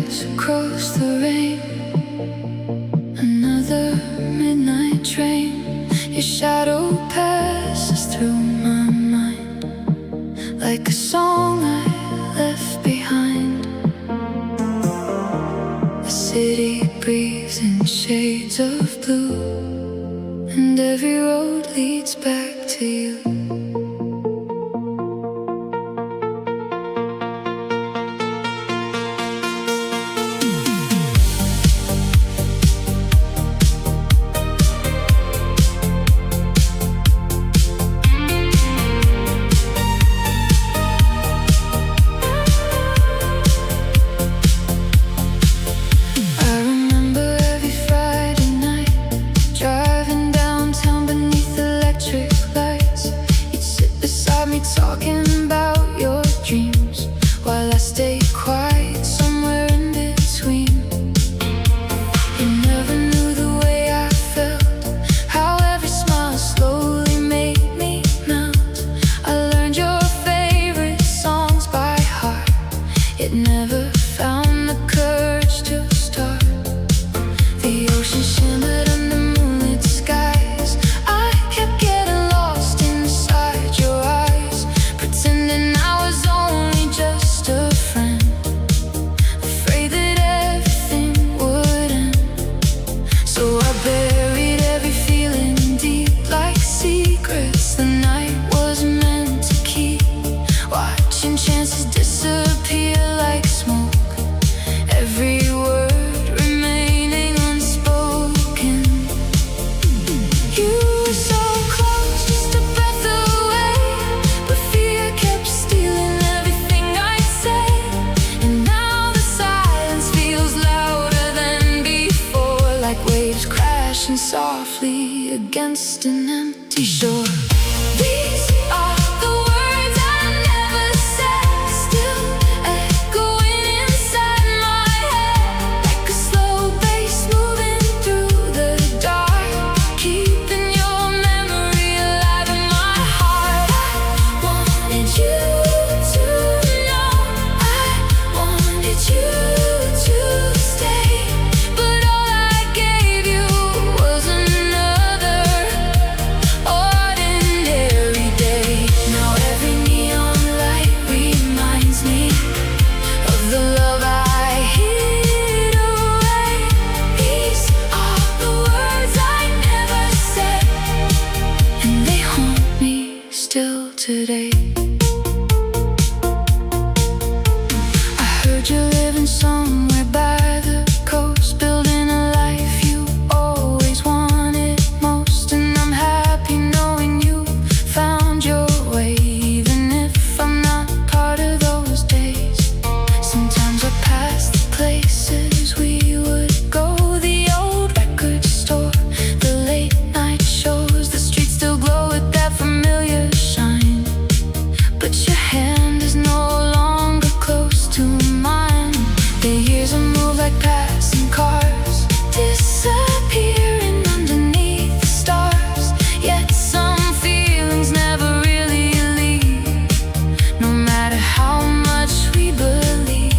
eyes across the rain. Another midnight train. Your shadow passes through my mind like a song I left behind. The city breathes in shades of blue, and every road leads back to you. Talking about your dreams while I stay quiet somewhere in between. You never knew the way I felt, how every smile slowly made me melt. I learned your favorite songs by heart, yet never found the courage to start. The ocean shimmered under moonlit skies. I kept getting lost inside your eyes, pretending I was only just a friend, afraid that everything would end. So I buried every feeling deep like secrets the night was meant to keep, watching chances disappear like smoke, every word remaining unspoken. You were so close, just a breath away, but fear kept stealing everything I'd say. And now the silence feels louder than before, like waves crashing softly against an empty shore. These are the words I never said, still echoing inside my head, like a slow bass moving through the dark, keeping your memory alive in my heart. I wanted you to know, I wanted you to stay, but all I gave you was another ordinary day. Now every neon light reminds me of the love I hid away. These are the words I never said, and they haunt me still today. I heard you're living somewhere by the coast, building a life you always wanted most. And I'm happy knowing you found your way, even if I'm not part of those days. Sometimes I pass the places we would go, the old record store, the late night shows. The streets still glow with that familiar shine, but your hand is no longer close to mine. The years will move like passing cars, disappearing underneath the stars. Yet some feelings never really leave, no matter how much we believe.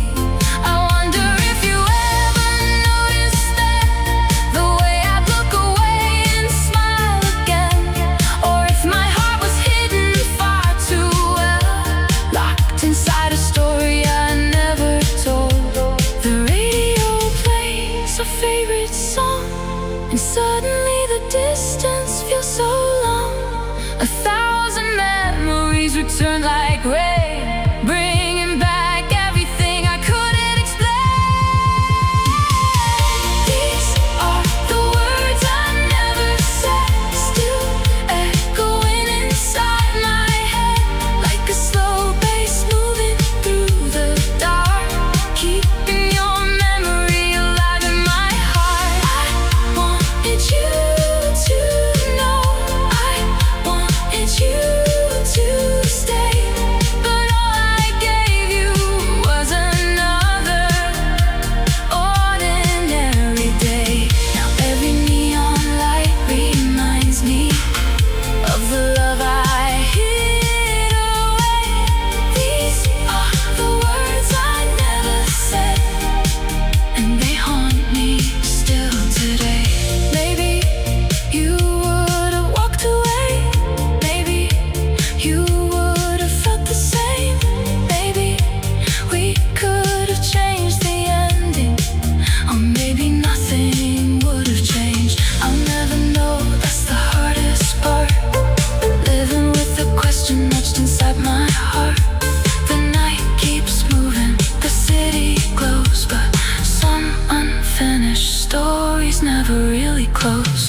I wonder if you ever noticed that, the way I'd look away and smile again, or if my heart was hidden far too well, locked inside a story I never told. The radio plays a favorite song, and suddenly the distance feels so long. 1,000 memories return like rain, bringing back everything I couldn't explain. These are the words I never said, still echoing inside my head, like a slow bass moving through the dark, keeping your memory alive in my heart. I wanted you to know, I wanted you to stay, but inside my heart. The night keeps moving, the city glows, but some unfinished stories never really close.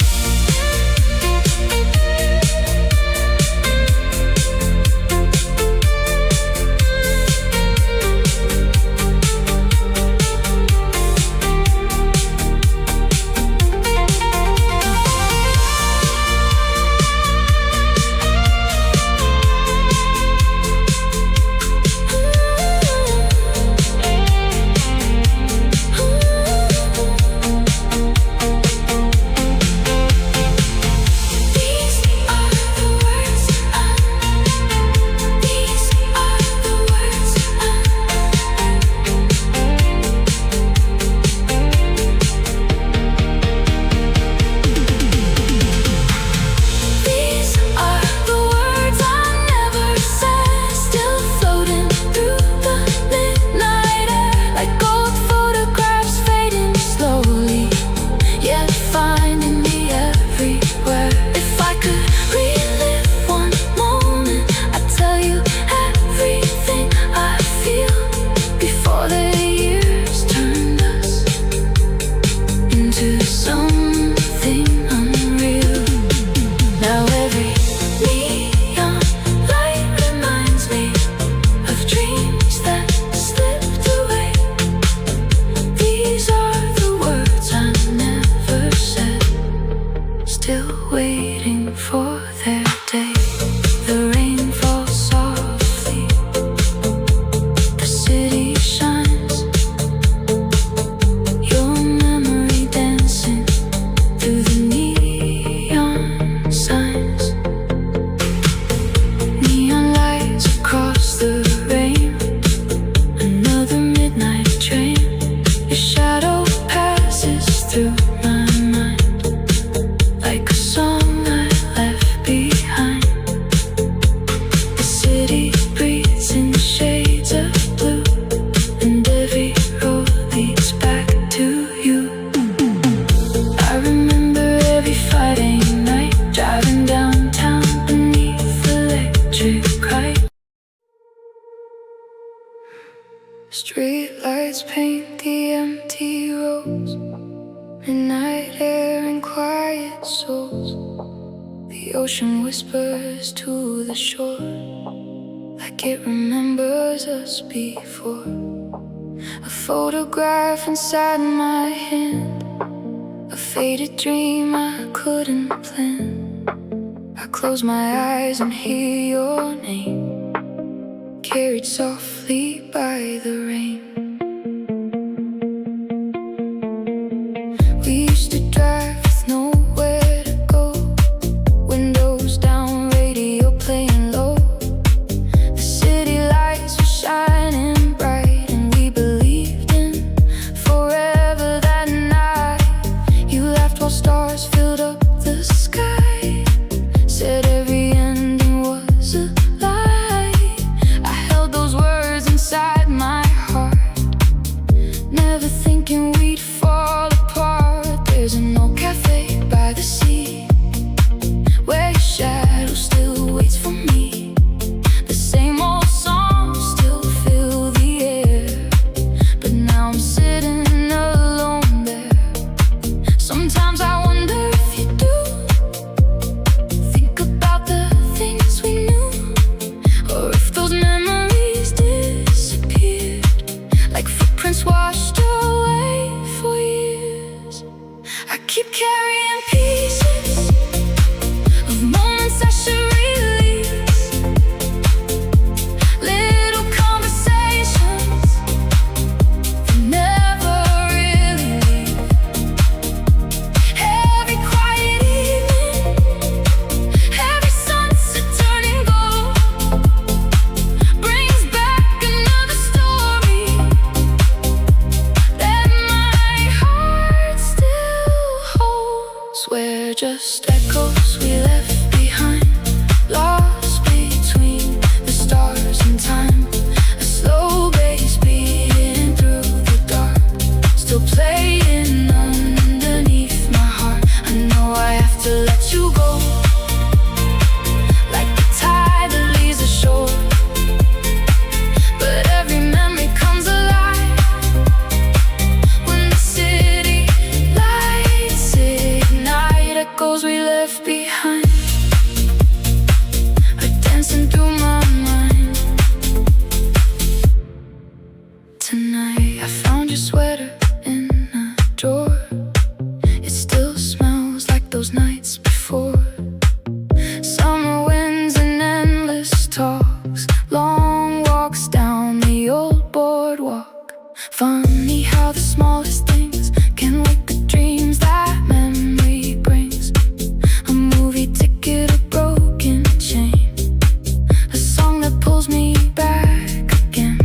Waiting for their day. The rain falls softly, the city shines, your memory dancing through the neon signs. Neon lights across the rain, another midnight train. Your shadow passes through my mind like a song I left behind. The city breathes in shades of blue, and every road leads back to you. I remember every Friday night, driving downtown beneath electric light. Street lights paint the empty roads, midnight air and quiet souls. The ocean whispers to the shore, like it remembers us before. A photograph inside my hand, a faded dream I couldn't plan. I close my eyes and hear your name, carried softly by the rain. We used to drive with nowhere to go, windows down, radio playing low. The city lights were shining bright, and we believed in forever that night. You laughed while stars filled up the sky, said every ending was a lie. I held those words inside my heart, never thinking we'd fall apart. There's an old cafe by the sea, where your shadow still waits for me. The same old songs still fill the air, but now I'm sitting alone there. Sometimes I wonder if you do think about the things we knew, or if those memories disappeared like footprints washed away for years. I keep carrying pieces of moments I should release, walks down the old boardwalk. Funny how the smallest things can wake the dreams that memory brings. A movie ticket, a broken chain, a song that pulls me back again.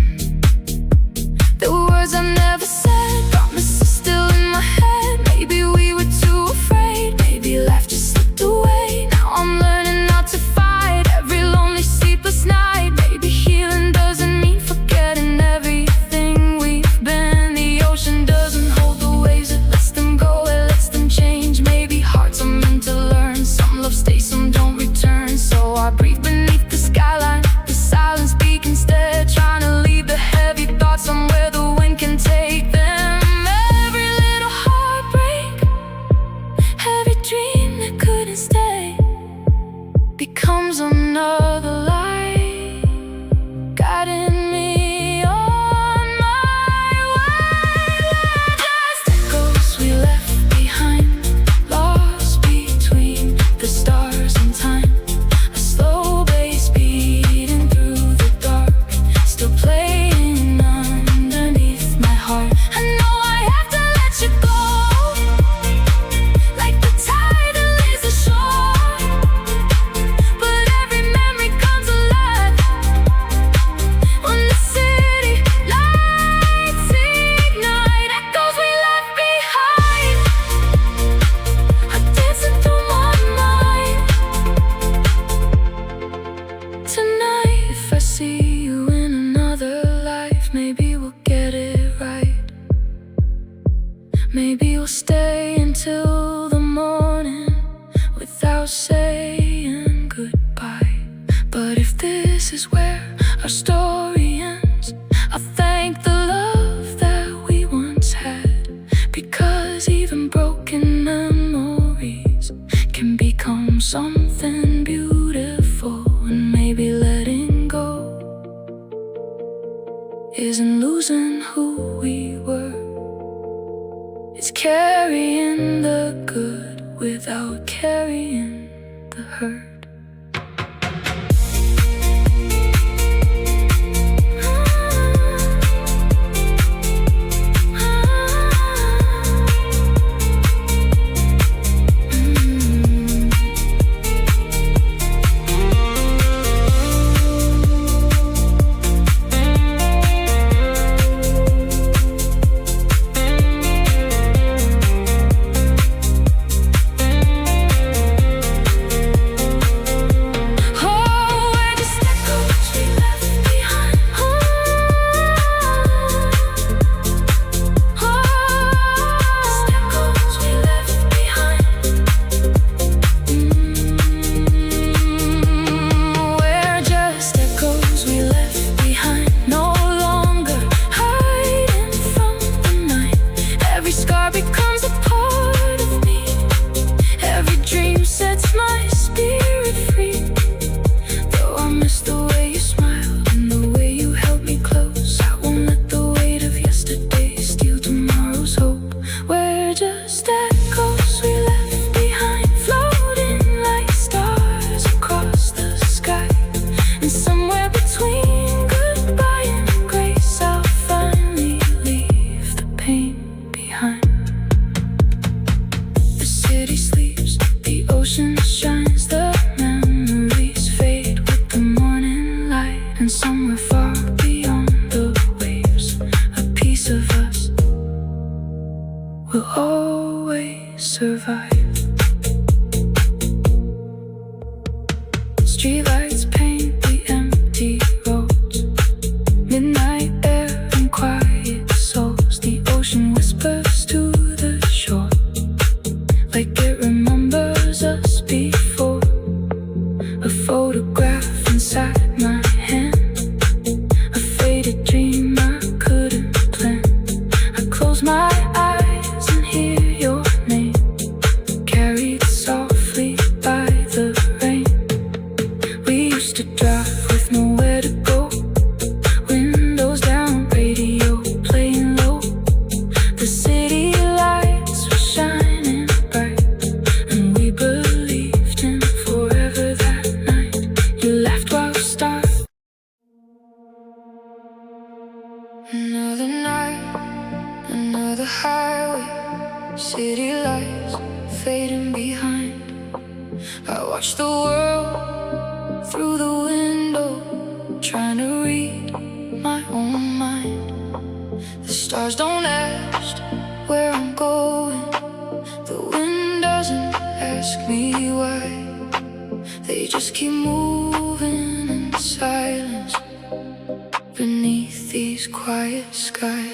There were words I never said, promises still in my head. Maybe we were too afraid, maybe life just slipped away. Now I'm learning not to fight every lonely sleepless night. Maybe healing doesn't mean forgetting everything we've been. The ocean doesn't hold the waves, it lets them go, it lets them change. Maybe hearts are meant to learn, some love stays, some don't return. So I breathe beneath the skyline, the silence speak instead, trying to leave the heavy thoughts somewhere the wind can take them. Every little heartbreak, every dream that couldn't stay, becomes another light, guiding me on my way. Just echoes we left behind, lost between the stars and time. A slow bass beating through the dark, still playing underneath my heart. I know I have to let you go, like the tide that leaves the shore. But every memory comes alive when the city lights ignite. Echoes we left behind are dancing through my mind. Tonight, if I see you in another life, maybe we'll get it right. Maybe we'll stay until the morning without saying goodbye. But if this is where our story ends, I thank the love that we once had, because even broken memories can become something beautiful. And maybe letting go isn't losing who we were, it's carrying the good without carrying the hurt. And somewhere far beyond the waves, a piece of us will always survive. Streetlights paint the empty roads, midnight air and quiet souls. The ocean whispers to the shore, like it remembers us before. A photograph inside my hand, a faded dream I couldn't plan. I close my eyes and hear your name, Another night, another highway, city lights fading behind. I watch the world through the window, trying to read my own mind. The stars don't ask where I'm going, the wind doesn't ask me why. They just keep moving in silence beneath these quiet skies.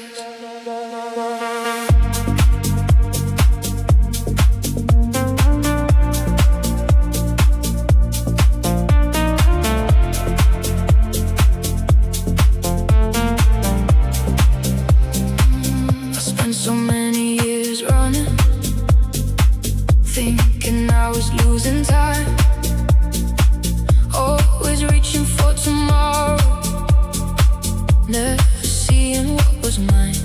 So many years running, thinking I was losing time, always reaching for tomorrow, never seeing what was mine.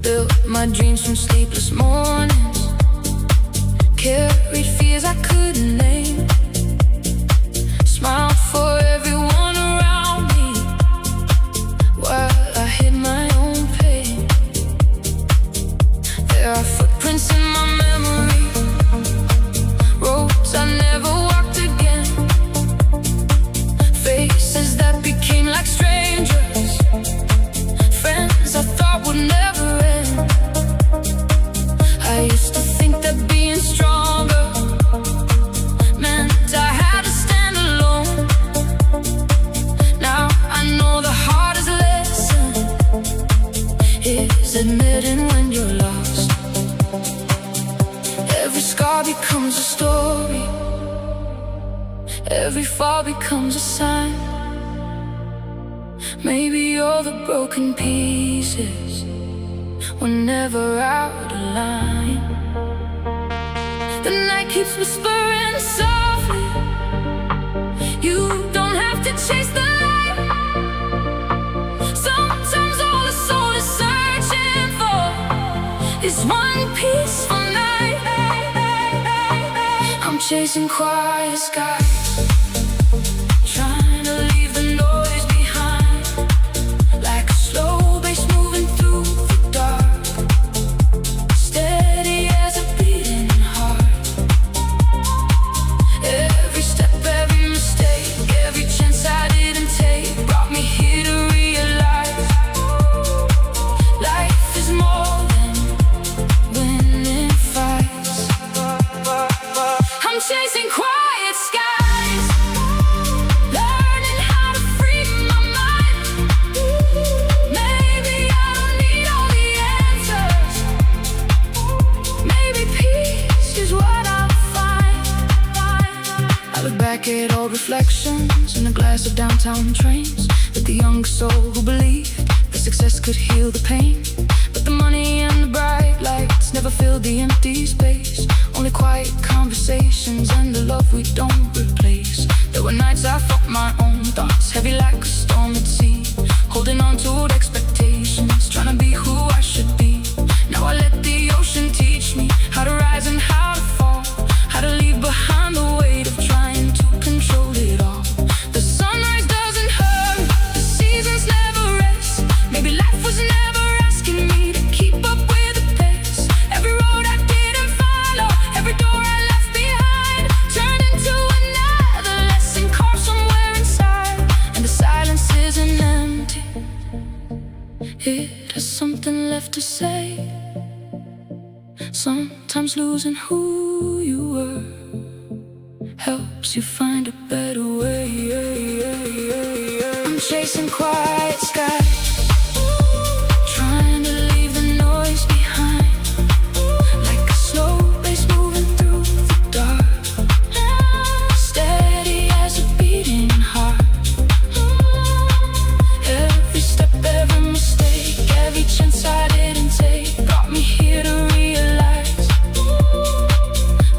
Built my dreams from sleepless mornings, carried fears I couldn't name, smiled for everyone around me while I hid my own pain. There are footprints in my memory, roads I never walked again, faces that became like strangers, friends I thought would never end. I used to think that being stronger meant I had to stand alone. Now I know the hardest lesson is admitting when you're lost. Every scar becomes a story, every fall becomes a sign. Maybe you're the broken pieces, we're never out of line. The night keeps whispering softly, you don't have to chase the light. Sometimes all the soul is searching for is one peaceful night. I'm chasing quiet skies, trying to leave the noise behind, like a slow bass moving through the dark, steady as a beating heart. Every step, every mistake, every chance I didn't take brought me here to realize life is more than winning fights. I'm chasing quiet skies, learning how to free my mind. Maybe I don't need all the answers, maybe peace is what I'll find. I look back at old reflections in a glass of downtown trains, with the young soul who believed that success could heal the pain. But the money and the bright lights never filled the empty space, only quiet conversations and the love we don't replace. There were nights I felt my own thoughts heavy like a storm at sea, holding on to old expectations, trying to be who I should be. Now I let the ocean teach me how to rise and how to fall, how to leave behind the weight of trying to control it all. The sunrise doesn't hurry, the seasons never rest. Maybe life was never asking me to keep up with the pace. Every road I didn't follow, every door I left behind turned into another lesson carved somewhere inside. And the silence isn't empty, it has something left to say. Sometimes losing who you were helps you find a better way. I'm chasing quiet skies, trying to leave the noise behind, like a slow bass moving through the dark, steady as a beating heart. Every step, every mistake, every chance I didn't take brought me here to realize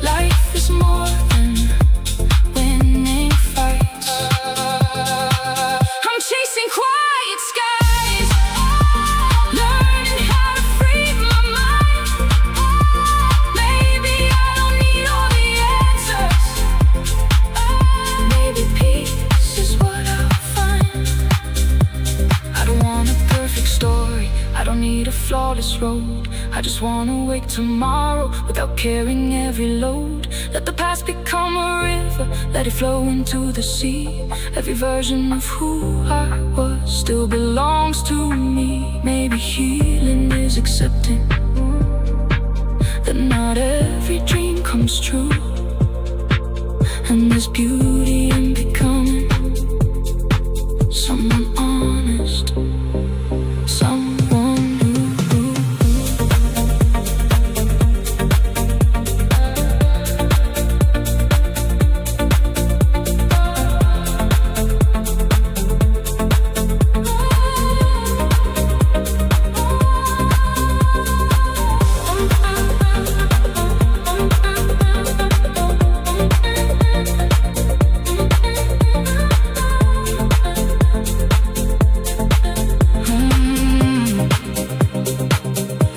life is more than winning fights. I'm chasing quiet call this road. I just wanna wake tomorrow without carrying every load. Let the past become a river, let it flow into the sea. Every version of who I was still belongs to me. Maybe healing is accepting that not every dream comes true, and there's beauty in becoming someone honest, someone new.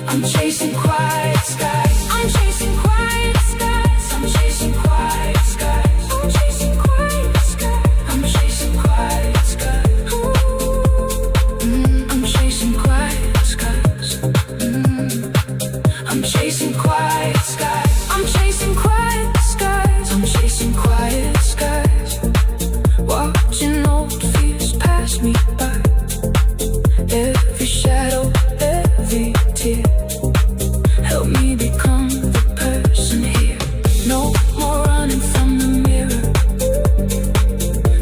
I'm chasing quiet skies. I'm chasing quiet skies. I'm chasing quiet skies. I'm chasing quiet skies. I'm chasing quiet skies. I'm chasing quiet skies. I'm chasing quiet skies. I'm chasing quiet skies. I'm chasing quiet skies. Watching old fears pass me by. Every shadow, every tear, help me become the person here. No more running from the mirror,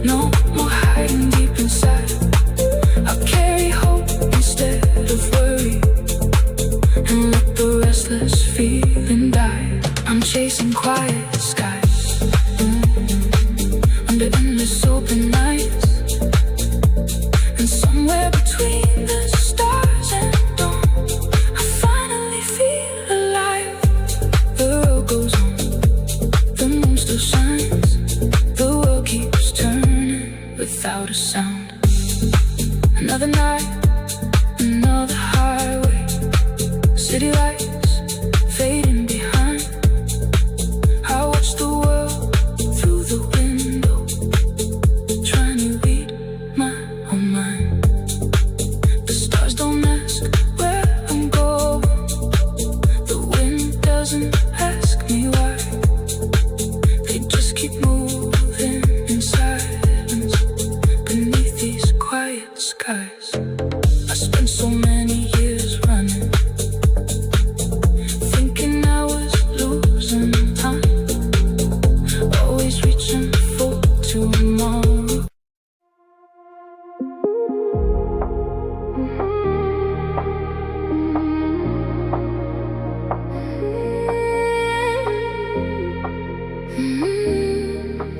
no more hiding deep inside. I'll carry hope instead of worry, and let the restless feeling die. I'm chasing quiet skies, under endless open nights, and somewhere between the stars and dawn, I finally feel alive. The road goes on, the moon still shines, the world keeps turning without a sound. Another night, another highway, city lights fading behind. I watch the world through the window, trying to read my own mind. The stars don't ask where I'm going, the wind doesn't ask me why. They just keep moving in silence beneath these quiet skies. I spent so many years running, thinking I was losing time, always reaching for tomorrow.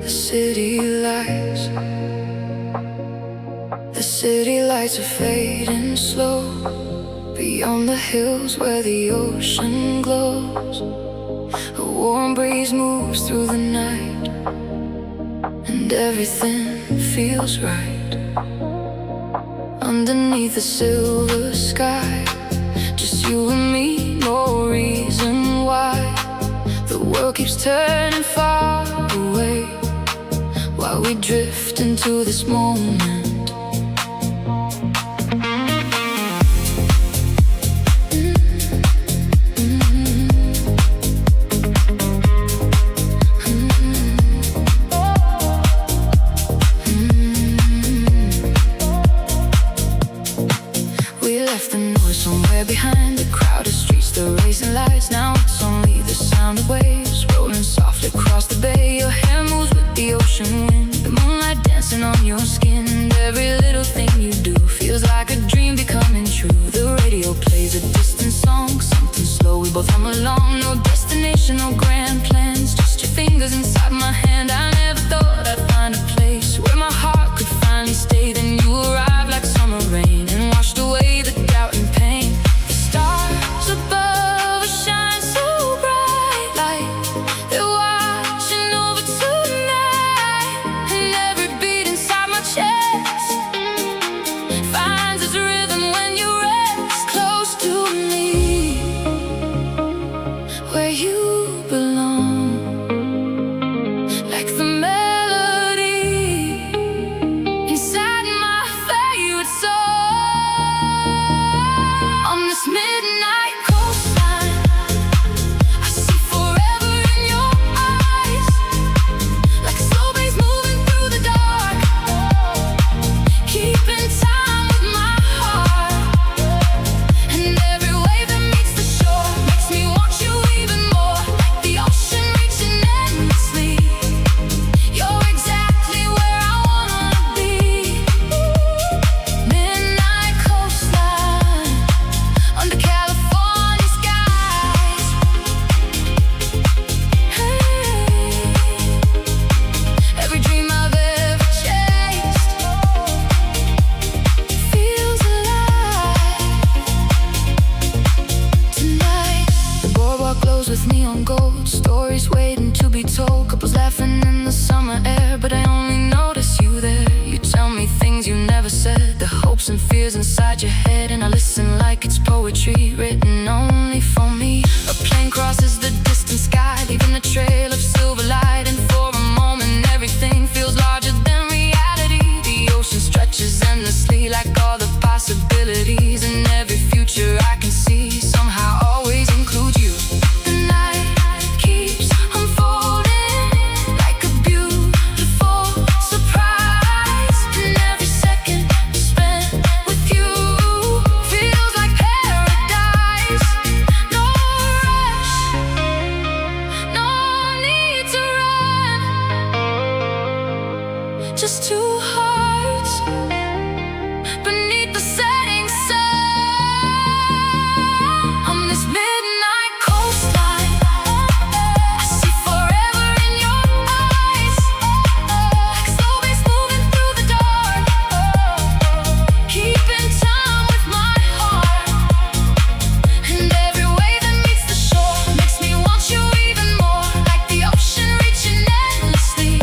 The city lights, the city lights are fading slow, beyond the hills where the ocean glows. A warm breeze moves through the night, and everything feels right. Underneath the silver sky, just you and me, no reason why. The world keeps turning far away, while we drift into this moment. We left the noise somewhere behind, the crowded streets, the racing lights. Now it's only the sound of waves rolling softly across the bay. Your hair moves with the ocean wind, the moonlight dancing on your skin. And every little thing you do feels like a dream becoming true. The radio plays a distant song, something slow, we both hum along. No destination, no grand plans, just your fingers inside my hand. I never thought I'd find a place where my heart could finally stay. Then you arrived like summer rain and washed away the doubt and pain. The stars above us shine so bright, like they're watching over tonight. And every beat inside my chest said, the hopes and fears inside your head, and I listen like it's poetry written only for me. A plane crosses the distant sky, leaving a trail of silver light, and for a moment everything feels larger than reality. The ocean stretches endlessly, like all the possibilities, and every future I can see somehow always includes you. The night keeps unfolding like a beautiful surprise, and every second spent with you feels like paradise. No rush, no need to run, just two hearts beneath the setting sun on this midnight coastline. I see forever in your eyes, like slow bass moving through the dark, keeping time with my heart. And every wave that meets the shore makes me want you even more, like the ocean reaching endlessly.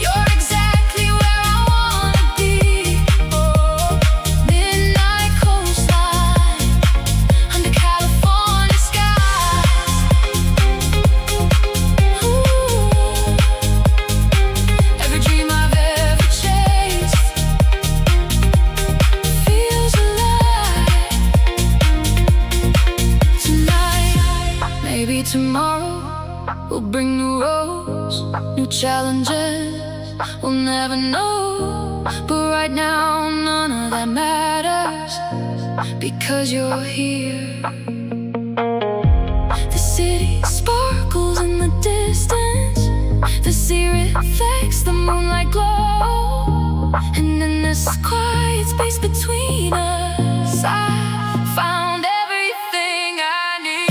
You're exactly where I wanna be. Midnight coastline under California skies. Every dream I've ever chased feels alive tonight. Maybe tomorrow will bring new roads, new challenges we'll never know. But right now none of that matters, because you're here. The city sparkles in the distance, the sea reflects the moonlight glow, and in this quiet space between us I found everything I need.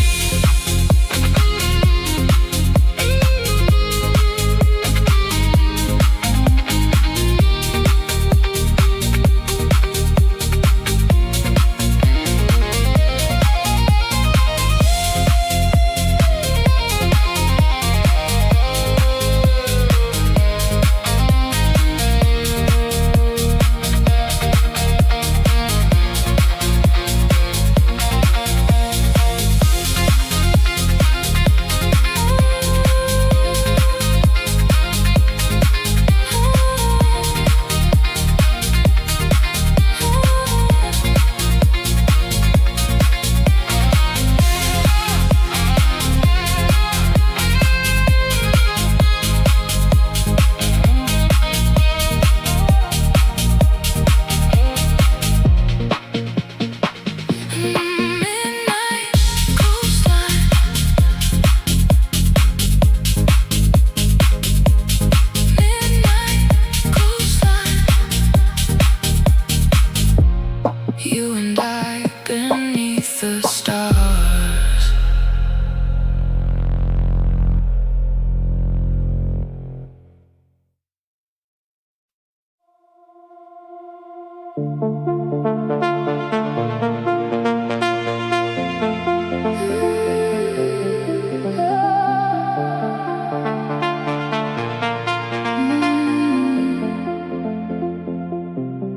You and I beneath the stars.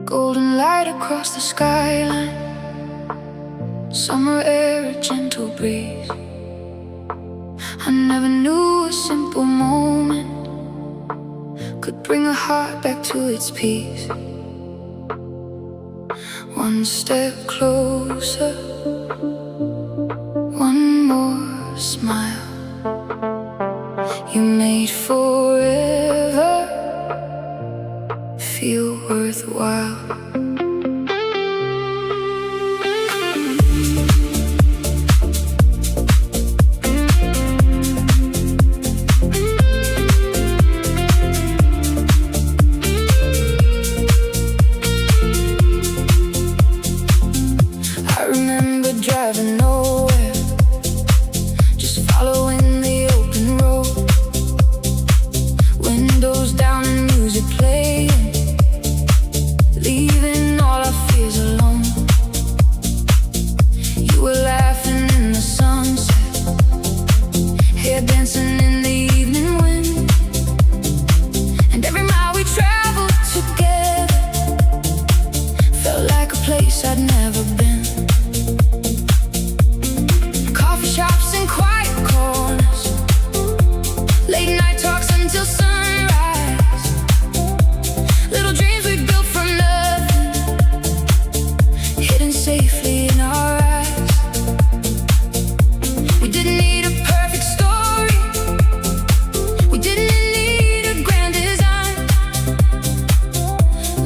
Golden light across the skyline, summer air, a gentle breeze. I never knew a simple moment could bring a heart back to its peace. One step closer, one more smile. You made forever feel worthwhile. I remember driving nowhere, just following the open road, windows down and music playing, leaving place I'd never been. Coffee shops and quiet corners, late night talks until sunrise. Little dreams we built from nothing, hidden safely in our eyes. We didn't need a perfect story, we didn't need a grand design.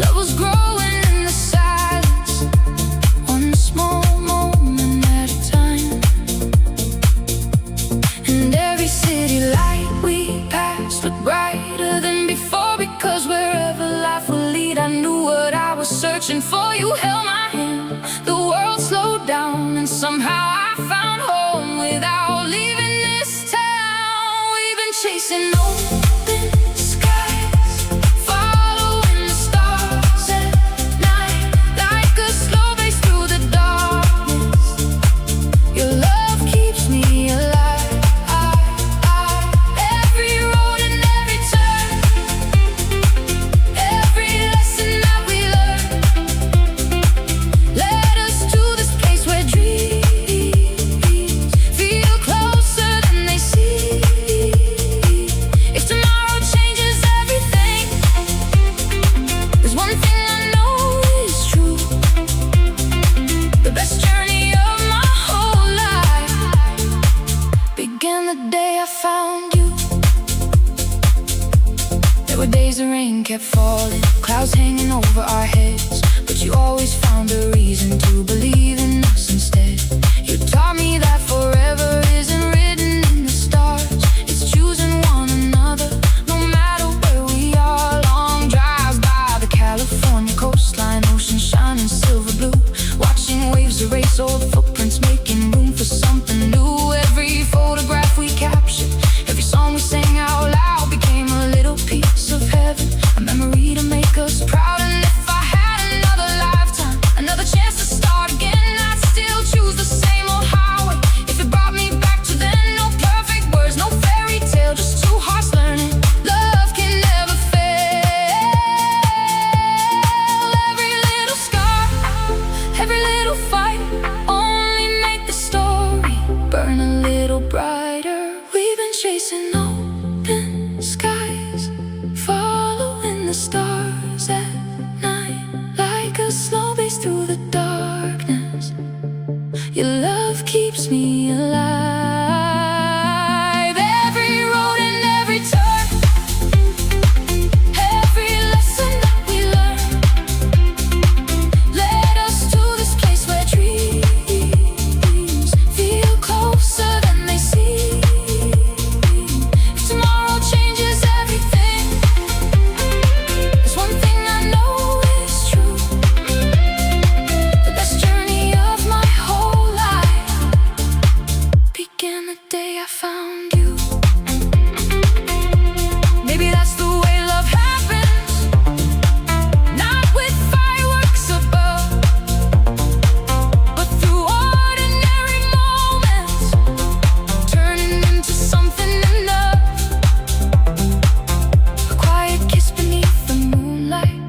Love was growing in the silence, one small moment at a time. And every city light we passed looked brighter than before, because wherever life would lead, I knew what I was searching for. You held my hand, the world slowed down, and somehow I found home without leaving this town. We've been chasing open skies, following the stars at night, like a slow bass through the darkness. Your love keeps me alive. Every road and every turn, every lesson that we learned, led us to this place where dreams feel closer than they seem. If tomorrow changes everything, there's one thing I know is true: the best journey of my whole life began the day I found you. There were days the rain kept falling, clouds hanging over our heads, but you always found a reason to believe in us instead. You taught me that forever isn't written in the stars, it's choosing one another, no matter where we are. Long drives by the California coastline, ocean shining silver blue, watching waves erase old footprints, making room for something new. Every photograph we captured, every song we sang out loud, became a little piece of heaven, a memory to make us proud. And if I had another lifetime, another chance to start again, I'd still choose the same old highway. If it brought me back to then, no perfect words, no fairy tale, just two hearts learning love can never fail. Every little scar, every little fight, only make the story burn a little brighter. We've been chasing open skies, following the stars at night, like a slow bass through the darkness. Your love keeps me alive. Every road and every turn, every lesson that we learned, led us to this place where dreams feel closer than they seem. If tomorrow changes everything, there's one thing I know is true: the best journey of my whole life began the day I found you. Maybe that's the way love happens, not with fireworks above, but through ordinary moments, turning into something enough. A quiet kiss beneath the moonlight,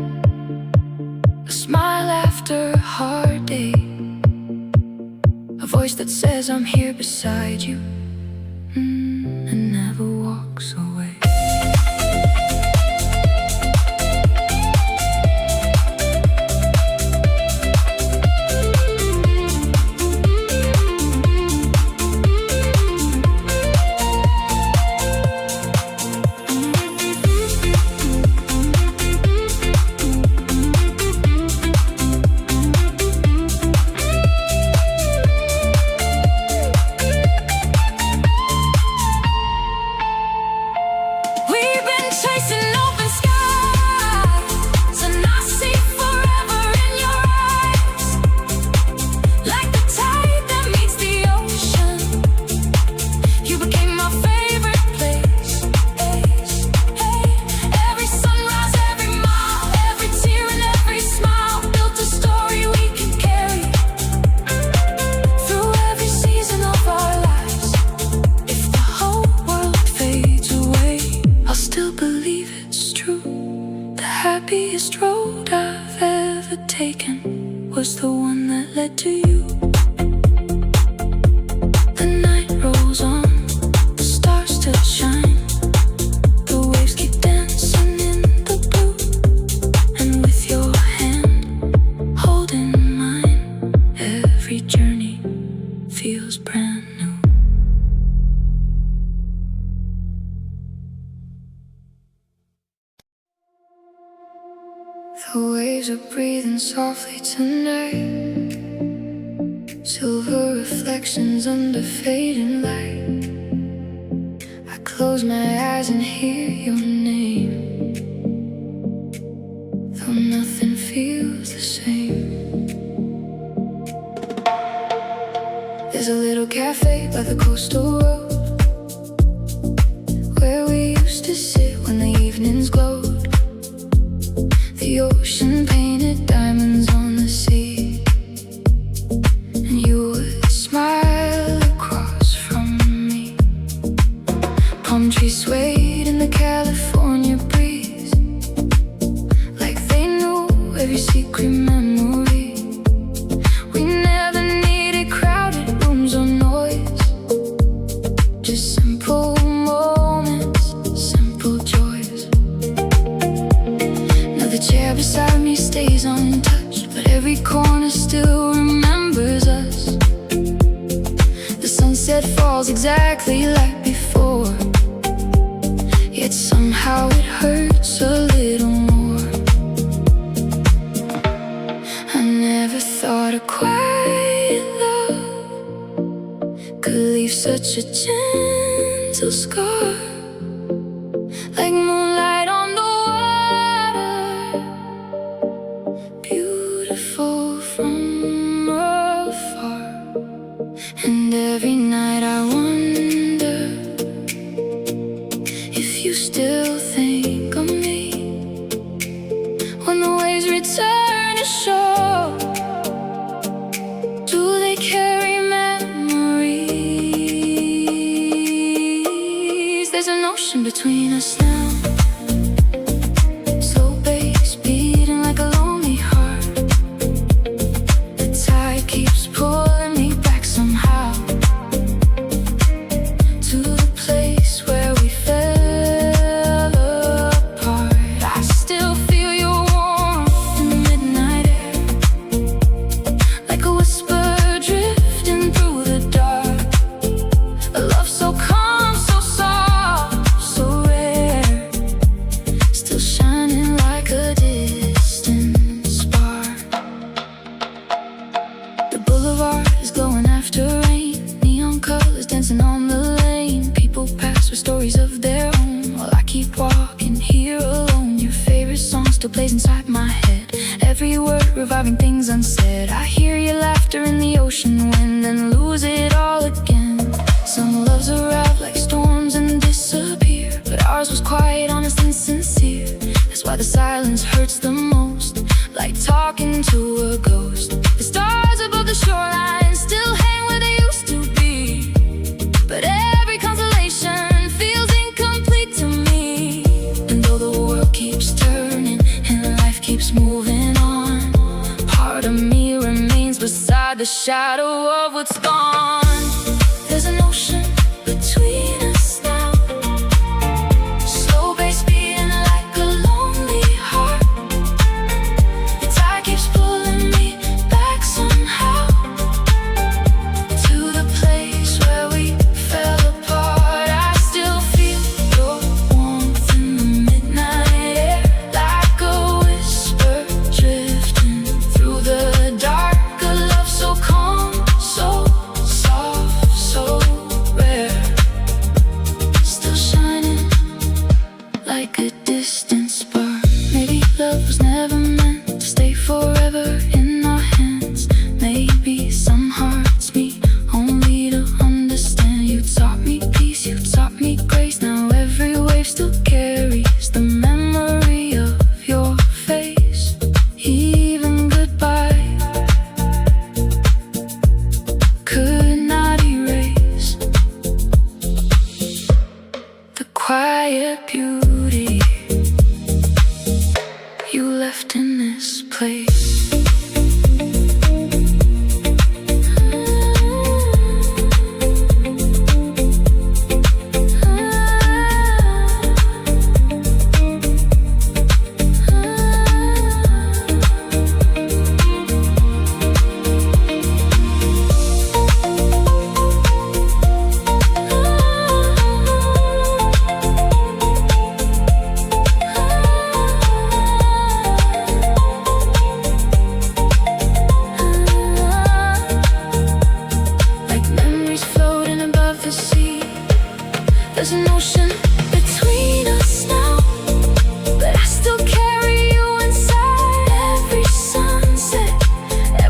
a smile after a hard day, a voice that says I'm here beside you, and never walks away. happiest road I've ever taken was the one that led to you. The night rolls on, the stars still shine, the waves keep dancing in the blue, and with your hand holding mine, every journey feels brand new. The waves are breathing softly tonight, silver reflections under fading light. I close my eyes and hear your name, though nothing feels the same. There's a little cafe by the coastal road, where we used to sit when the evenings glowed. The ocean painted diamonds on the sea, and you would smile across from me. Palm trees swayed in the California breeze, like they knew every secret memory. We never needed crowded rooms or noise, just simple moments, simple joys. Now the chair beside me stays untouched, but every corner still remembers us. The sunset falls exactly like before, yet somehow it hurts a little more. I never thought a quiet love could leave such a gentle scar, like moonlight on the water, beautiful from afar. And every night I wonder if you still think of me when the waves return to shore. Do they carry memories? There's an ocean between us now, slow bass beating like a lonely heart. The tide keeps pulling me back somehow, to the place where we fell apart. I still feel your warmth in the midnight air, like a whisper drifting through the dark. A love so calm, so soft, so rare, still shining like a distant spark. The boulevard is glowing after rain, neon colors dancing on the lane. People pass with stories of their own, while I keep walking here alone. Your favorite song still plays inside my head, every word reviving things unsaid. I hear your laughter in the ocean wind and lose it all again. Some loves arrive like storms and disappear, but ours was quiet, honest and sincere. That's why the silence hurts the most, like talking to a ghost. The stars above the shoreline still hang where they used to be, but every constellation feels incomplete to me. And though the world keeps turning and life keeps moving on, part of me remains beside the shadow of what's gone. There's an ocean between us now, slow bass beating like a lonely heart. The tide keeps pulling me back somehow, to the place where we fell apart. I still feel your warmth in the midnight air, like a whisper drifting through the dark. A love so calm, so soft, so rare, still shining like a distant spark. Maybe love was never meant to stay forever in our hands. Maybe some hearts meet only to understand. You taught me peace, you taught me grace. Now every wave still carries the memory of your face. Even goodbye could not erase the quiet beauty you left in this place.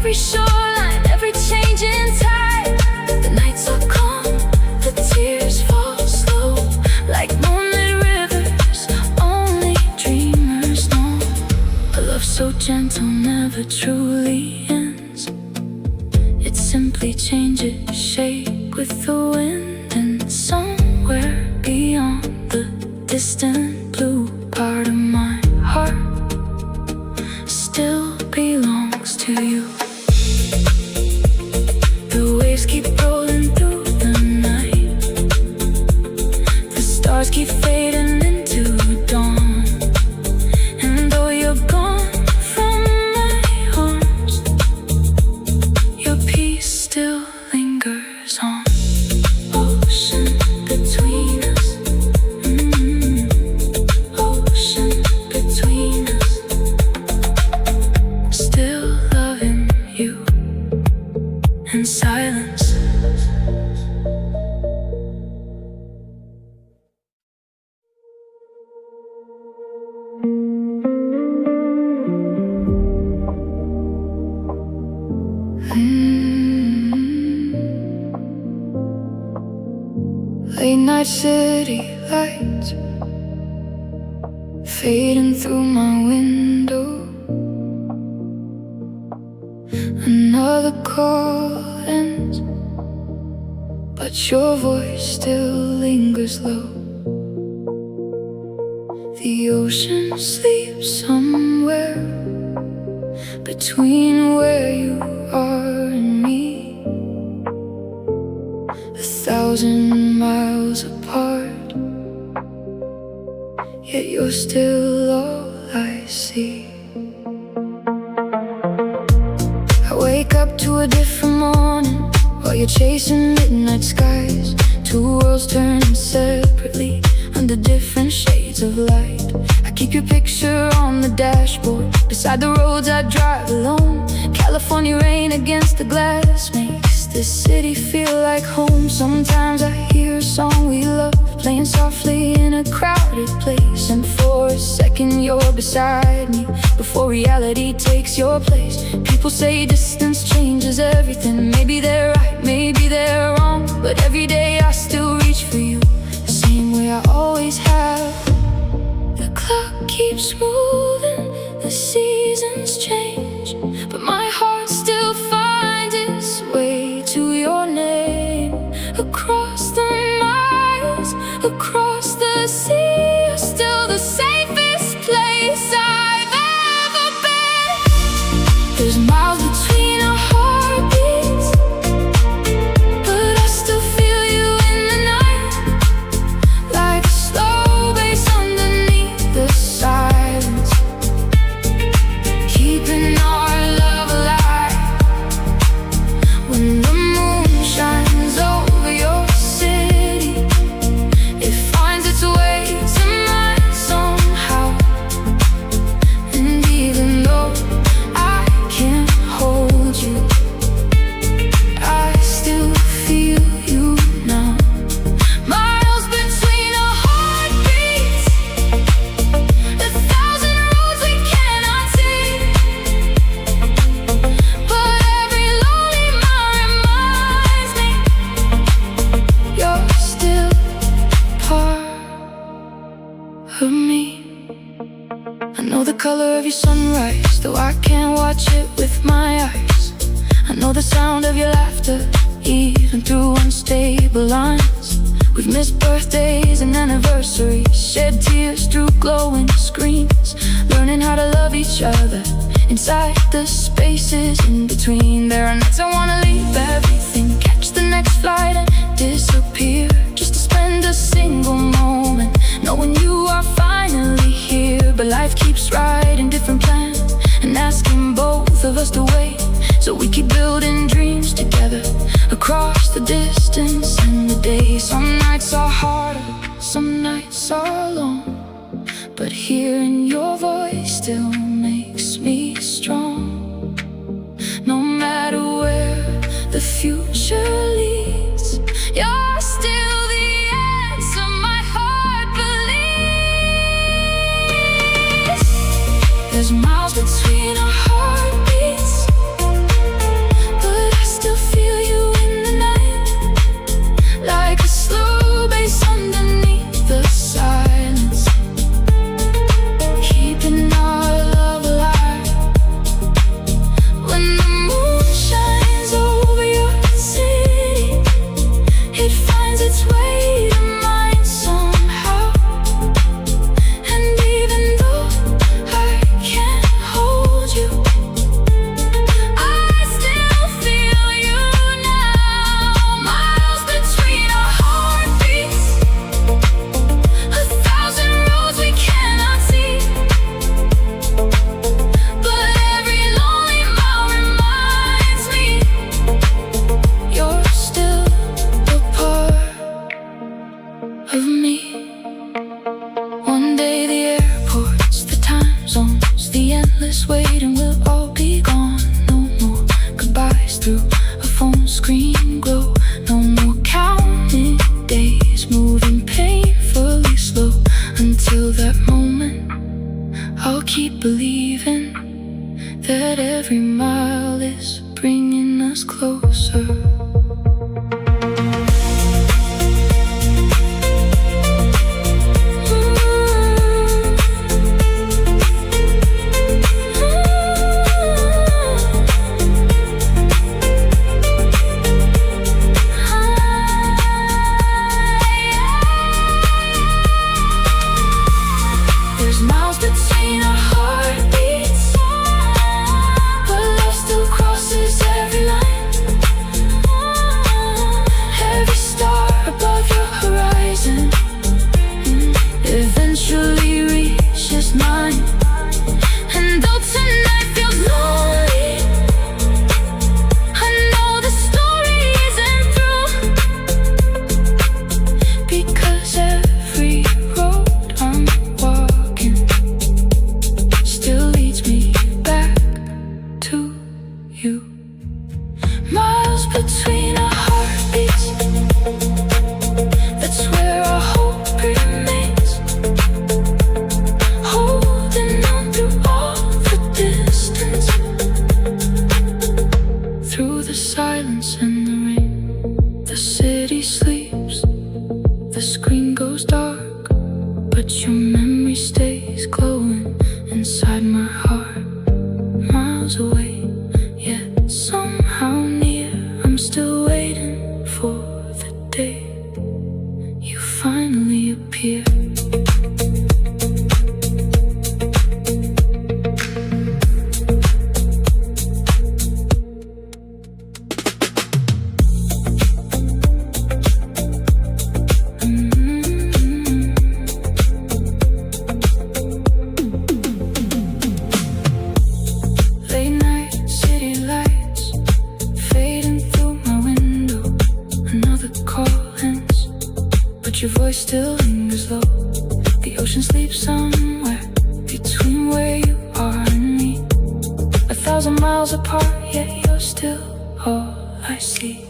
every shoreline, every changing tide. The nights are calm, the tears fall slow, like moonlit rivers, only dreamers know. A love so gentle never truly ends. It simply changes shape with the wind, and somewhere beyond the distant blue, part of my heart still belongs to you. The waves keep rolling through the night, the stars keep fading into dawn, and though you're gone from my arms, your peace still lingers on. Ocean between us, ocean between us, still loving you in silence. Late night city lights fading through my window. Another call ends, but your voice still lingers low. The ocean sleeps somewhere between where you are and me, 1,000 miles apart, yet you're still all I see. I wake up to a different morning while you're chasing midnight skies. Two worlds turning separately under different shades of light. I keep your picture on the dashboard, beside the roads I drive alone. California rain against the glass makes this city feel like home. Sometimes I hear a song we love playing softly in a crowded place, and for a second you're beside me before reality takes your place. People say distance changes everything. Maybe they're right, maybe they're wrong, but every day I still reach for you, the same way I always have. The clock keeps moving, the seasons change, but my heart still finds its way to your name. Across the miles, across the sea, you're still the safest place I've ever been. There's miles between our heartbeats, but I still feel you in the night, like a slow bass underneath the silence, keeping our love alive. When the moon shines over your city, it finds its way to mine somehow. And even though I can't hold you, I still feel you now. Miles between our heartbeats, 1,000 roads we cannot see, but every lonely mile reminds me you're still part of me. I know the color of your sunrise, though I can't watch it with my eyes. I know the sound of your laughter, even through unstable lines. We've missed birthdays and anniversaries, shed tears through glowing screens, learning how to love each other inside the spaces in between. There are nights I wanna leave everything, catch the next flight and disappear, just to spend a single moment knowing you are finally here. But life keeps writing different plans and asking both of us to wait, so we keep building dreams together across the distance and the day. Some nights are harder, some nights are long, but hearing your voice still makes me strong. No matter where the future leads, you're still the answer my heart believes. There's miles between our heartbeats, us closer. There's miles between our heartbeats, but love still crosses every line. Every star above your horizon eventually reaches mine. And though tonight feels lonely, I know the story isn't through, because every road I'm walking still leads me back to you. Miles between our heartbeats, that's where our hope remains. Holding on through all the distance, through the silence and the rain. The city sleeps, the screen goes dark, but your memory stays glowing inside my heart. Miles away, yet somehow near. I'm still waiting for the day you finally appear. Late night city lights fading through my window. Another call ends, but your voice still lingers low. The ocean sleeps somewhere between where you are and me. 1,000 miles apart, yet you're still all I see.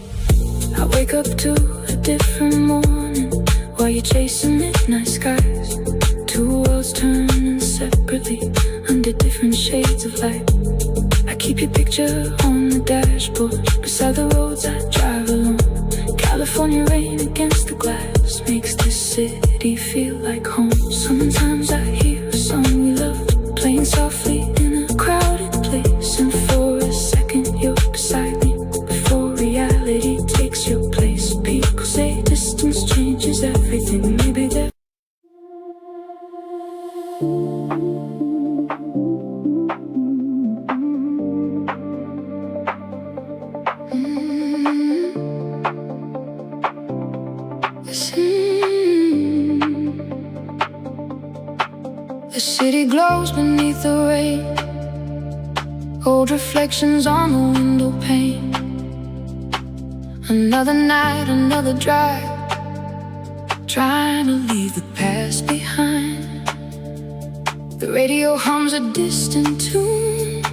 I wake up to a different morning while you're chasing midnight skies. Two worlds turning separately under different shades of light. I keep your picture on the dashboard beside the roads I drive alone. California rain against the glass makes this city feel like home. Sometimes I hear a song we loved playing softly in a crowded place, and for a second you're beside me before reality takes your place. People say distance changes everything. Maybe they're The city glows beneath the rain, old reflections on the window pane. Another night, another drive, trying to leave the past behind. The radio hums a distant tune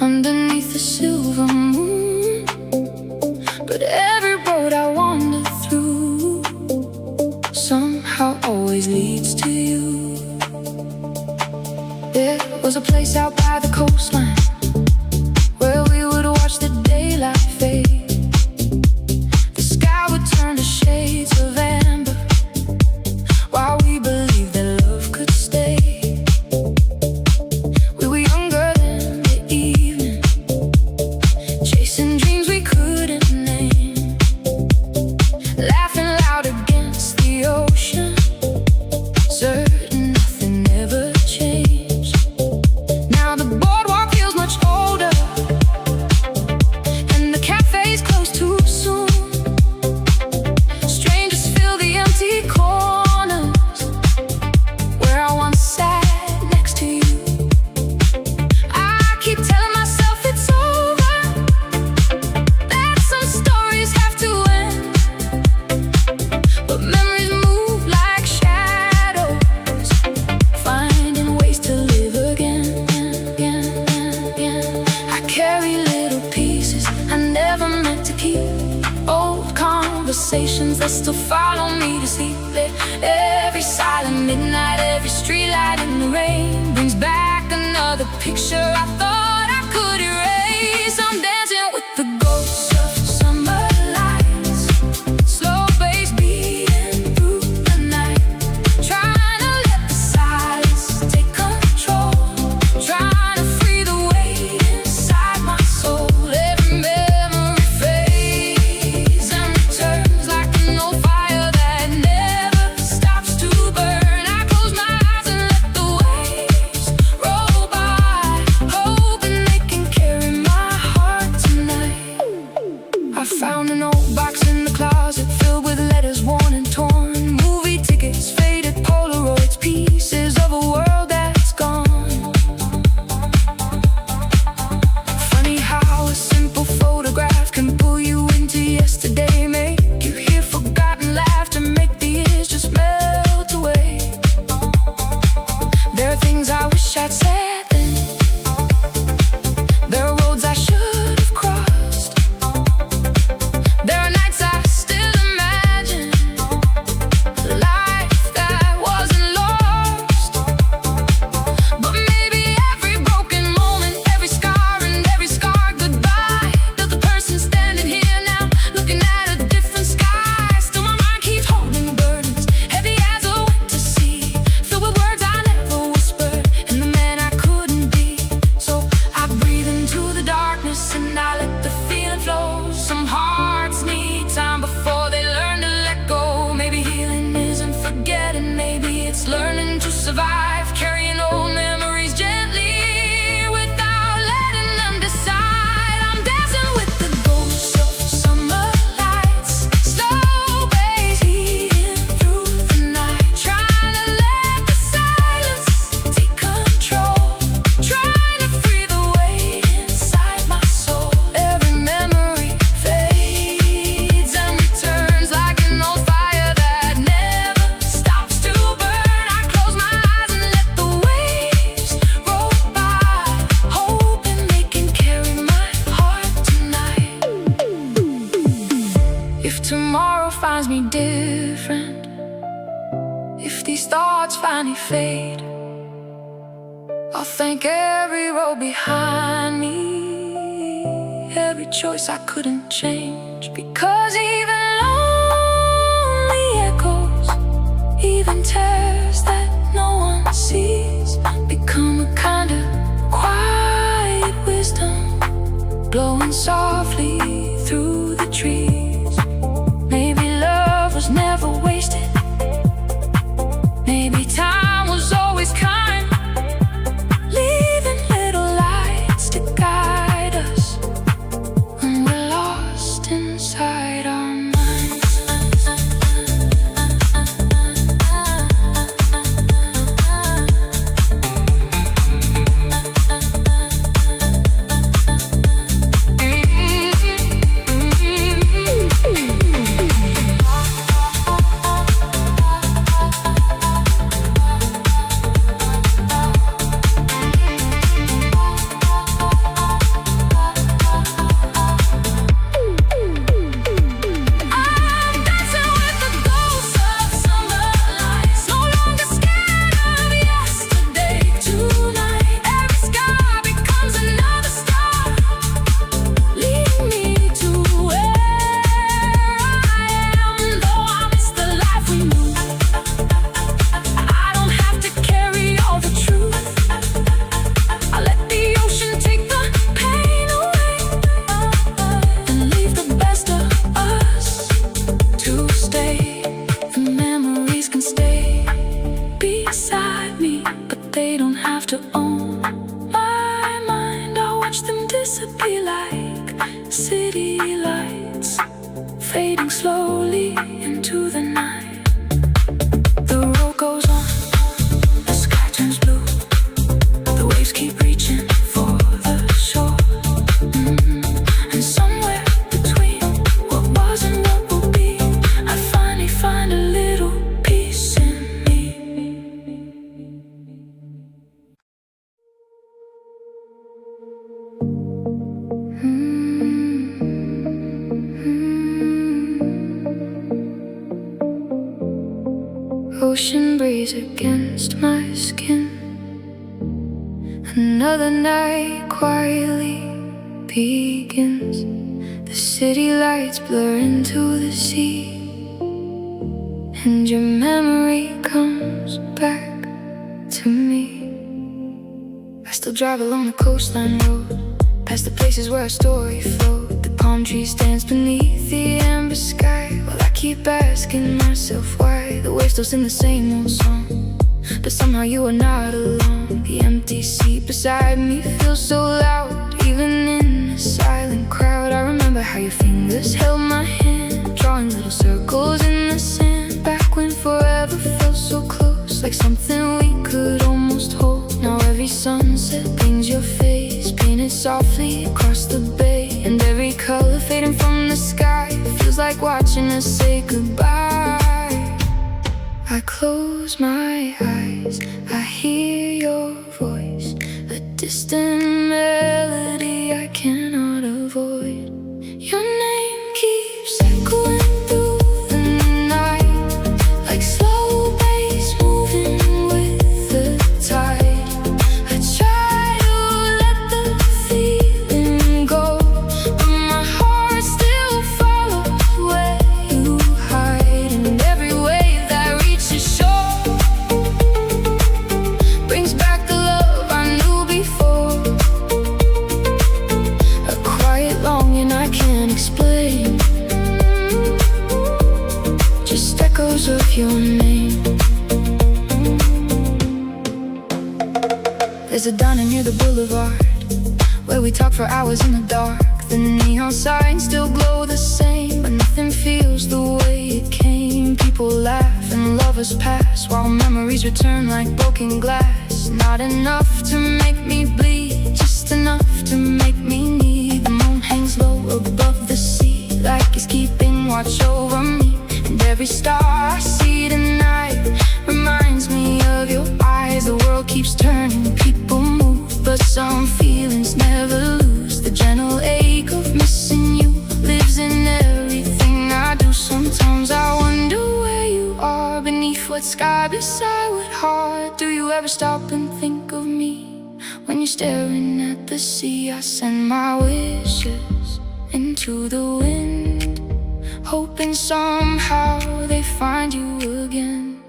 underneath the silver moon. But every road I wander through somehow always leads to you. There was a place out by the coastline where we would watch the daylight fade. The sky would turn to shades of amber while we believed that love could stay. We were younger than the evening, chasing dreams we couldn't name, laughing loud against the ocean, certain nothing ever changed. Now the boardwalk feels much older, and the cafe's closed too soon. Strangers fill the empty corners where I once sat next to you. I keep telling myself it's over, that some stories have to end, but memories move like shadows, finding ways to live again. I carry little pieces I never meant to keep, old conversations that still follow me to sleep. Every silent midnight, every streetlight in the rain brings back another picture I thought I could erase. I'm dancing with different. If these thoughts finally fade, I'll thank every road behind me, every choice I couldn't change. Because even lonely echoes, even tears that no one sees, become a kind of quiet wisdom, blowing softly through the trees. Maybe love was never wasted. Maybe time was always kind, leaving little lights to guide us when we're lost inside our minds. They don't have to own my mind. I'll watch them disappear like city lights, fading slowly into the night. The road goes on, the sky turns blue, the waves keep reaching for the shore. And somewhere between what was and what will be, I finally find a little peace in me. Ocean breeze against my skin. Another night quietly begins. The city lights blur into the sea, and your memory comes back to me. I still drive along the coastline road, past the places where our story flowed. The palm trees dance beneath the amber sky, while I keep asking myself why the waves still sing the same old song. But somehow you are not alone. The empty seat beside me feels so loud, even in a silent crowd. I remember how your fingers held my hand, drawing little circles in the sand. Back when forever felt so close, like something we could almost hold. Now every sunset brings your face, painted softly across the bay, and every color fading from the sky feels like watching us say goodbye. I close my eyes, I hear your voice, a distant melody I cannot avoid. Your name keeps echoing through the night, like slow bass moving with the tide. I try to let the feeling go, but my heart still follows where you hide. And every wave that reaches shore brings back the love I knew before. A quiet longing I can't explain, just echoes of your name. There's a diner near the boulevard where we talk for hours in the dark. The neon signs still glow the same, but nothing feels the way it came. People laugh and lovers pass, while memories return like broken glass. Not enough to make me bleed, just enough to make me need. The moon hangs low above the sea, like it's keeping watch over me. And every star I see tonight reminds me of your eyes. The world keeps turning, people move, but some feelings never lose. The gentle ache of missing you lives in everything I do. Sometimes I wonder that sky beside what heart. Do you ever stop and think of me? When you're staring at the sea, I send my wishes into the wind, hoping somehow they find you again.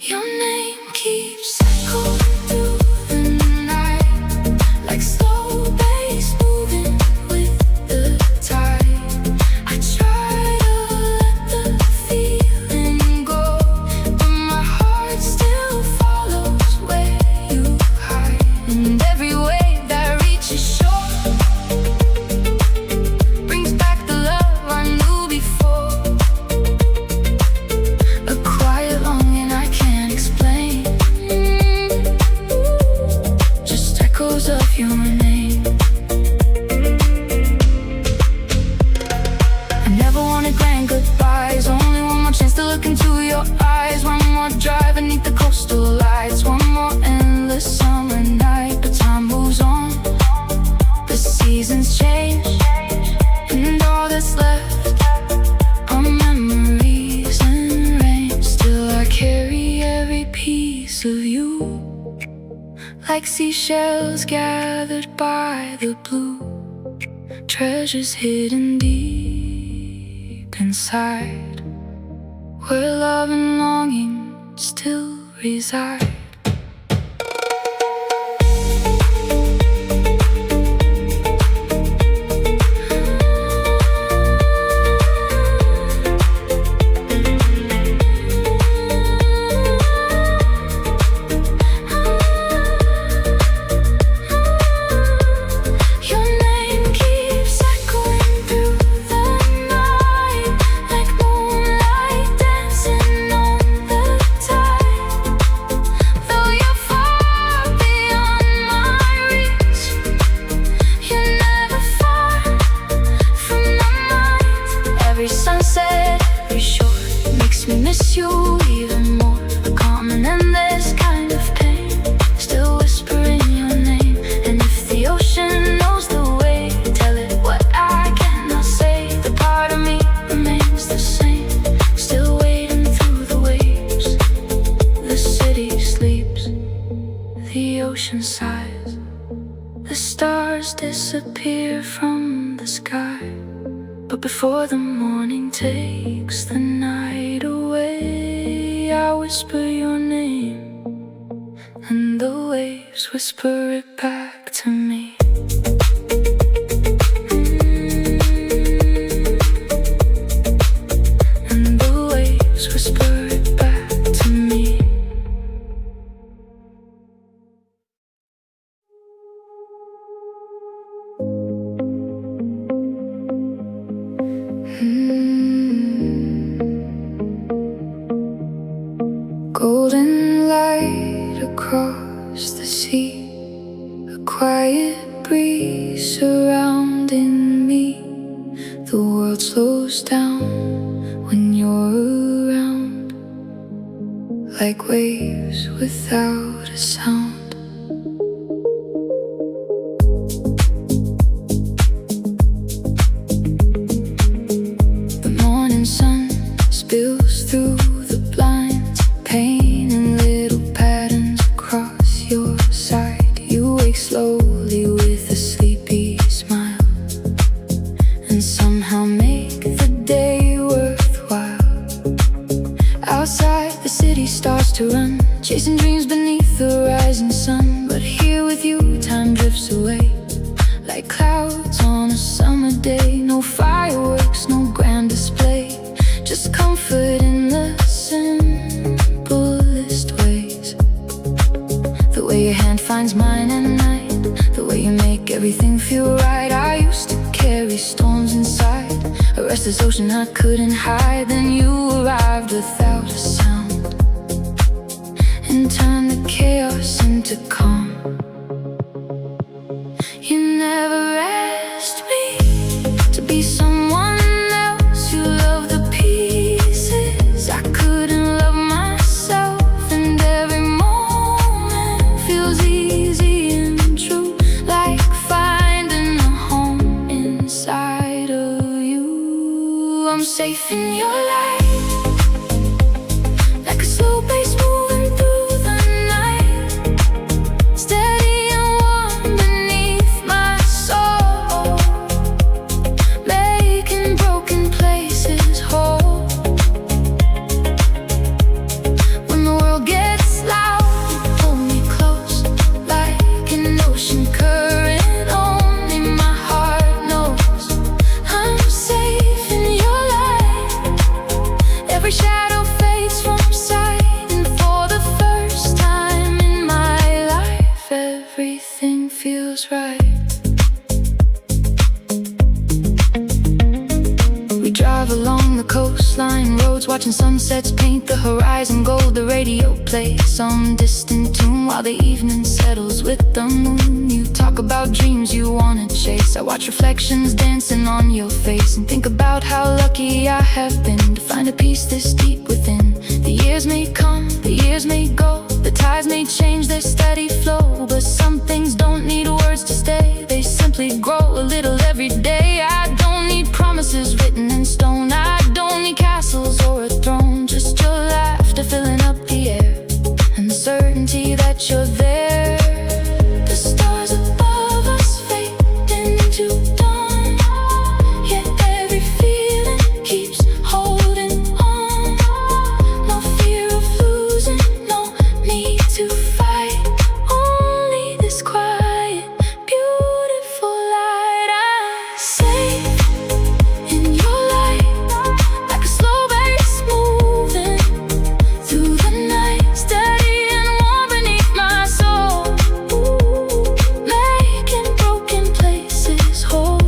Your name keeps echoing through the night, like slow bass moving with the tide. I try to let the feeling go, but my heart still follows where you hide. And every wave that reaches shore brings back the love I knew before. A quiet longing I can't explain, just echoes of your name. I never wanted grand goodbyes, only one more chance to look into your eyes. One more drive beneath the coastal lights, one more endless summer night. But time moves on, the seasons change, and all that's left are memories and rain. Still I carry every piece of you, like seashells gathered by the blue, treasures hidden deep inside, where love and longing still reside. Your name keeps echoing through the night, like moonlight dancing on the tide. Though you're far beyond my reach, you're never far from my mind. Every sunset, every shore makes me miss you even more. A calm and endless kind of pain, still whispering your name. And if the ocean knows the way, tell it what I cannot say. The part of me remains the same, still waiting through the waves. The city sleeps, the ocean sighs, the stars disappear from the sky. But before the morning takes the night away, I whisper your name, and the waves whisper it back to me. And the waves whisper it back to me. Golden light across the sea, a quiet breeze surrounding me. The world slows down when you're around, like waves without a sound. The morning sun spills through the blinds, painting little patterns across your side. You wake slowly with a sleepy smile, and somehow make the day worthwhile. Outside, the city starts to run, chasing dreams beneath the rising sun. But here with you, time drifts away, like clouds on a summer day. No fireworks, no grand display, just comfort in the simplest ways. The way your hand finds mine at night, the way you make everything feel right. I used to carry storms inside, a restless ocean I couldn't hide. Then you arrived without a sound, and turned the chaos into calm. You never asked me to be someone else. You love the pieces I couldn't love myself, and every moment feels easy and true, like finding a home inside of you. I'm safe in your light, like a slow bass coastline roads, watching sunsets paint the horizon gold. The radio plays some distant tune while the evening settles with the moon. You talk about dreams you wanna chase. I watch reflections dancing on your face and think about how lucky I have been to find a peace this deep within. The years may come, the years may go, the tides may change their steady flow, but some things don't need words to stay. They simply grow a little every day. I don't need promises written in stone. I don't need castles or a throne. Just your laughter filling up the air and the certainty that you're there. The stars above us fading into dawn, yet every feeling keeps holding on. No fear of losing, no need to fight, only this quiet, beautiful light. I safe in your light, like a slow bass moving through the night, steady and warm beneath my soul, making broken places whole.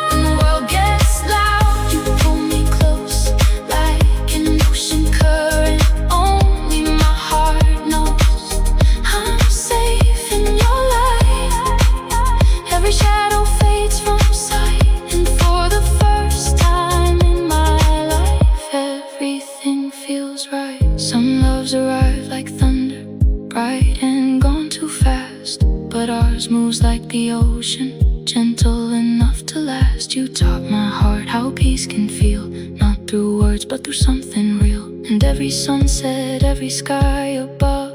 When the world gets loud, you pull me close like an ocean current. Only my heart knows I'm safe in your light. Every shadow fades from sight, and for the first time in my life, everything feels right. Some loves arrive like thunder, bright and gone too fast, but ours moves like the ocean, gentle enough to last. You taught my heart how peace can feel, not through words but through something real. And every sunset, every sky above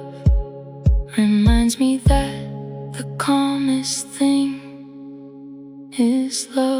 reminds me that the calmest thing is love.